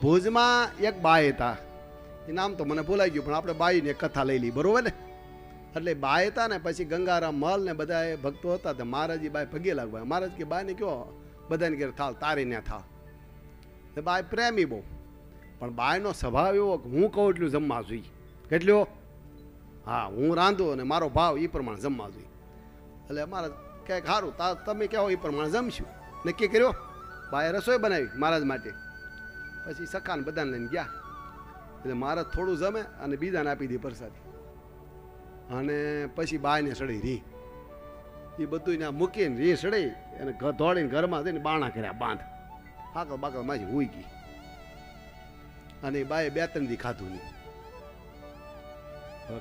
ભુજમાં એક બાઈ હતા, એ નામ તો મને ભૂલાઈ ગયું, પણ આપણે બાઈને એક કથા લઈ લઈ, બરોબર ને? એટલે બાઈ હતા ને, પછી ગંગારામ મલ ને બધા ભક્તો હતા, તો મહારાજી બાઈ પગે લાગવા. મહારાજ કે બાઈને કયો બધાને ઘેર થાવ, તારી ને થાવ. તો બાઈ પ્રેમી બહુ, પણ બાઈનો સ્વભાવ એવો કે હું કહું એટલું જમવા જોઈએ. કેટલો? હા, હું રાંધું અને મારો ભાવ એ પ્રમાણે જમવા જોઈએ. એટલે મહારાજ કહે સારું, તમે કહો એ પ્રમાણે જમશું. નક્કી કર્યો. બાએ રસોઈ બનાવી મહારાજ માટે. પછી સખાને બધાને લઈને ગયા. એટલે મહારાજ થોડું જમે અને બીજાને આપી દે પ્રસાદી. અને પછી બાયને સડી રી, એ બધું ત્યાં મૂકીને રી સડી અને દોડીને ઘરમાં જઈને બાણા કર્યા બાંધ. હાકલ બાકલ માજી હોઈ ગઈ. અને બાએ 2-3 દી ખાધું નહીં.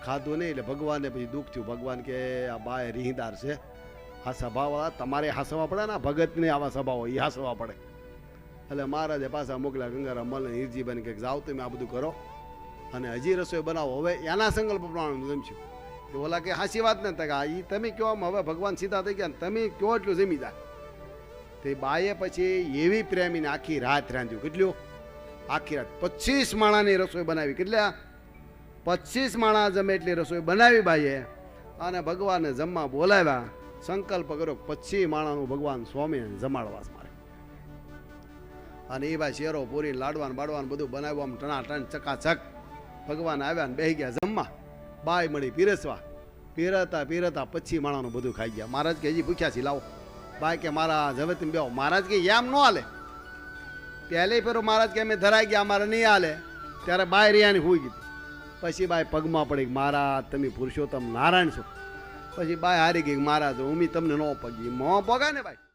ખાધું નહીં એટલે ભગવાનને પછી દુઃખ થયું. ભગવાન કે આ બાય રીહદાર છે, આ સ્વભાવ તમારે હાસવા પડે ને, ભગતને આવા સ્વભાવ એ હાસવા પડે. એટલે મહારાજે પાછા મોકલ્યા ગંગારામ મલ હિરજીબેન કે જાઓ તમે આ બધું કરો અને હજી રસોઈ બનાવો. હવે એના સંકલ્પ પ્રમાણે જમશું. તો ઓલા કે હાસી વાત ને કે એ તમે કહો હવે ભગવાન સીધા થઈ ગયા, તમે કહો એટલું જમી જાય. તે બાએ પછી એવી પ્રેમીને આખી રાત રાંધ્યું. કેટલું? આખી રાત 25 માણાની રસોઈ બનાવી. કેટલા? 25 માણા જમે એટલી રસોઈ બનાવી બાઈએ. અને ભગવાનને જમવા બોલાવ્યા. સંકલ્પ કર્યો 25 માણાનું ભગવાન સ્વામીને જમાડવા મારે. અને એ ભાઈ શેરો પૂરી લાડવાન બાડવાન બધું બનાવ્યું. આમ ટણાટણ ચકાચક ભગવાન આવ્યા ને બેસી ગયા જમવા. બાય મળી પીરસવા. પીરતા 25 માણાનું બધું ખાઈ ગયા. મહારાજ કે હજી ભૂખ્યા છે, લાવો. બાય કે મારા હવે તમે બેહો. મહારાજ કે એમ ન હાલે. પહેલે ફેરો મહારાજ કે અમે ધરાઈ ગયા, અમારે નહીં હાલે. ત્યારે બાય રિયાની હોઈ ગઈ. પછી બાય પગમાં પડી, મહારાજ તમે પુરુષોત્તમ નારાયણ છો. પછી બાય હારી ગઈ, મહારાજ હું તમને ન પગી. મોં પગાય ને ભાઈ.